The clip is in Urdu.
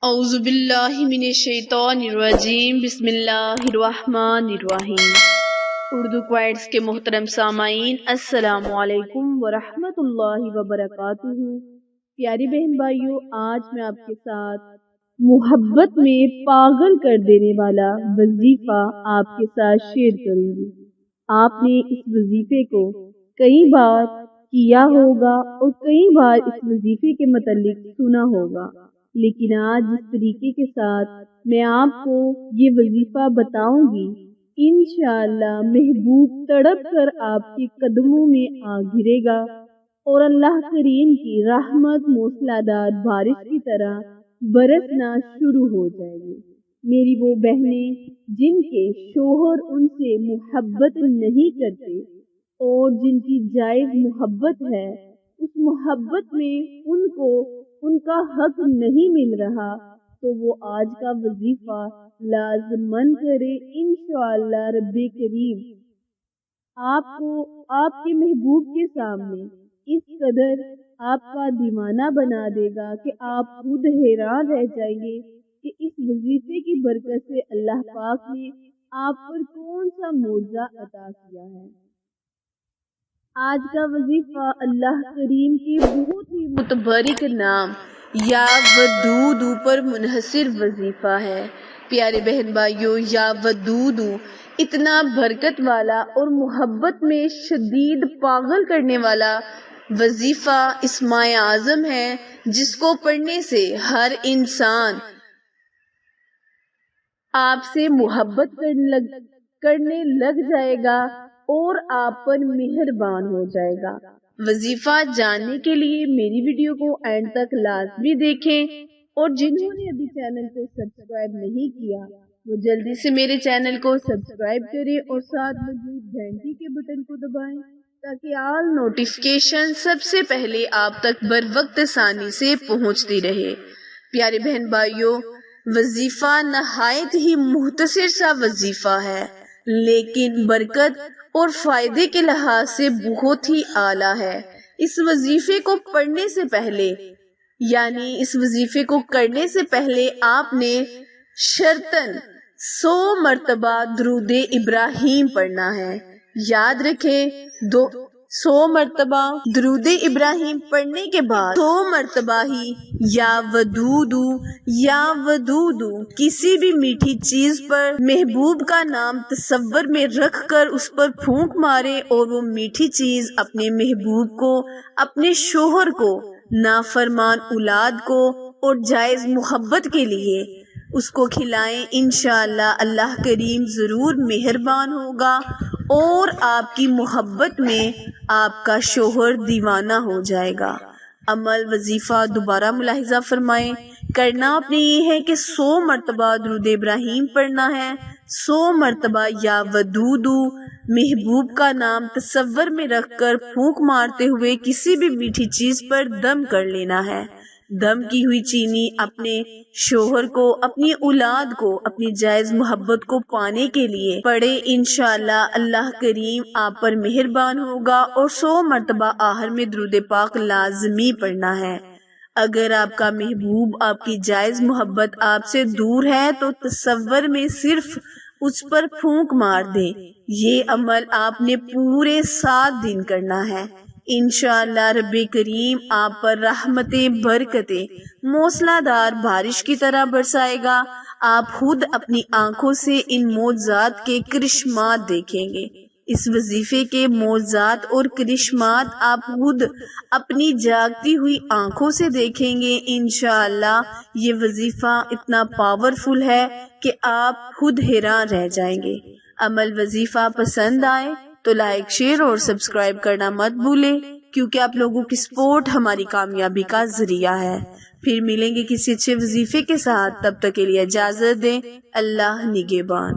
اعوذ باللہ من الشیطان الرجیم، بسم اللہ الرحمن الرحیم۔ اردو کوائٹس کے محترم سامعین، السلام علیکم ورحمۃ اللہ وبرکاتہ۔ پیاری بہن بھائیوں، آج میں آپ کے ساتھ محبت میں پاگل کر دینے والا وظیفہ آپ کے ساتھ شیئر کروں گی۔ آپ نے اس وظیفے کو کئی بار کیا ہوگا اور کئی بار اس وظیفے کے متعلق سنا ہوگا، لیکن آج جس طریقے کے ساتھ میں آپ کو یہ وظیفہ بتاؤں گی، انشاءاللہ محبوب تڑپ کر آپ کے قدموں میں آ گرے گا اور اللہ کریم کی رحمت موسلادھار بارش کی طرح برسنا شروع ہو جائے گی۔ میری وہ بہنیں جن کے شوہر ان سے محبت نہیں کرتے اور جن کی جائز محبت ہے، اس محبت میں ان کو ان کا حق نہیں مل رہا، تو وہ آج کا وظیفہ لازماً کرے۔ انشاءاللہ رب کریم آپ کو آپ کے محبوب کے سامنے اس قدر آپ کا دیوانہ بنا دے گا کہ آپ خود حیران رہ جائیں گے کہ اس وظیفے کی برکت سے اللہ پاک نے آپ پر کون سا معجزہ عطا کیا ہے۔ آج کا وظیفہ اللہ کریم کے بہت ہی متبارک نام یا ودود پر منحصر وظیفہ ہے۔ پیارے بہن بھائیوں، یا ودود اتنا برکت والا اور محبت میں شدید پاگل کرنے والا وظیفہ اسماء اعظم ہے، جس کو پڑھنے سے ہر انسان آپ سے محبت کرنے لگ جائے گا اور آپ پر مہربان ہو جائے گا۔ وظیفہ جاننے کے لیے میری ویڈیو کو اینڈ تک لازمی دیکھیں، اور جنہوں نے ابھی چینل کو سبسکرائب نہیں کیا وہ جلدی سے میرے چینل کو سبسکرائب کریں اور ساتھ موجود گھنٹی کے بٹن کو دبائیں تاکہ آل نوٹیفیکیشن سب سے پہلے آپ تک بر وقت آسانی سے پہنچتی رہے۔ پیارے بہن بھائیوں، وظیفہ نہایت ہی مختصر سا وظیفہ ہے، لیکن برکت اور فائدے کے لحاظ سے بہت ہی اعلیٰ ہے۔ اس وظیفے کو پڑھنے سے پہلے یعنی اس وظیفے کو کرنے سے پہلے آپ نے شرطاً 100 مرتبہ درود ابراہیم پڑھنا ہے۔ یاد رکھیں، 100 مرتبہ درود ابراہیم پڑھنے کے بعد 100 مرتبہ ہی یا ودود کسی بھی میٹھی چیز پر محبوب کا نام تصور میں رکھ کر اس پر پھونک مارے، اور وہ میٹھی چیز اپنے محبوب کو، اپنے شوہر کو، نافرمان اولاد کو اور جائز محبت کے لیے اس کو کھلائیں۔ انشاءاللہ اللہ کریم ضرور مہربان ہوگا اور آپ کی محبت میں آپ کا شوہر دیوانہ ہو جائے گا۔ عمل وظیفہ دوبارہ ملاحظہ فرمائیں، کرنا آپ نے یہ ہے کہ 100 مرتبہ درود ابراہیم پڑھنا ہے، 100 مرتبہ یا ودود محبوب کا نام تصور میں رکھ کر پھونک مارتے ہوئے کسی بھی میٹھی چیز پر دم کر لینا ہے۔ دم کی ہوئی چینی اپنے شوہر کو، اپنی اولاد کو، اپنی جائز محبت کو پانے کے لیے پڑھے۔ انشاءاللہ اللہ کریم آپ پر مہربان ہوگا، اور 100 مرتبہ آخر میں درود پاک لازمی پڑھنا ہے۔ اگر آپ کا محبوب، آپ کی جائز محبت آپ سے دور ہے تو تصور میں صرف اس پر پھونک مار دیں۔ یہ عمل آپ نے پورے 7 دن کرنا ہے۔ انشاءاللہ رب کریم آپ پر رحمتیں، برکتیں موسلا دھار بارش کی طرح برسائے گا۔ آپ خود اپنی آنکھوں سے ان معجزات کے کرشمات دیکھیں گے۔ اس وظیفے کے معجزات اور کرشمات آپ خود اپنی جاگتی ہوئی آنکھوں سے دیکھیں گے۔ انشاءاللہ یہ وظیفہ اتنا پاورفل ہے کہ آپ خود حیران رہ جائیں گے۔ عمل وظیفہ پسند آئے تو لائک، شیئر اور سبسکرائب کرنا مت بھولیں، کیونکہ آپ لوگوں کی سپورٹ ہماری کامیابی کا ذریعہ ہے۔ پھر ملیں گے کسی اچھے وظیفے کے ساتھ، تب تک کے لیے اجازت دیں۔ اللہ نگہبان۔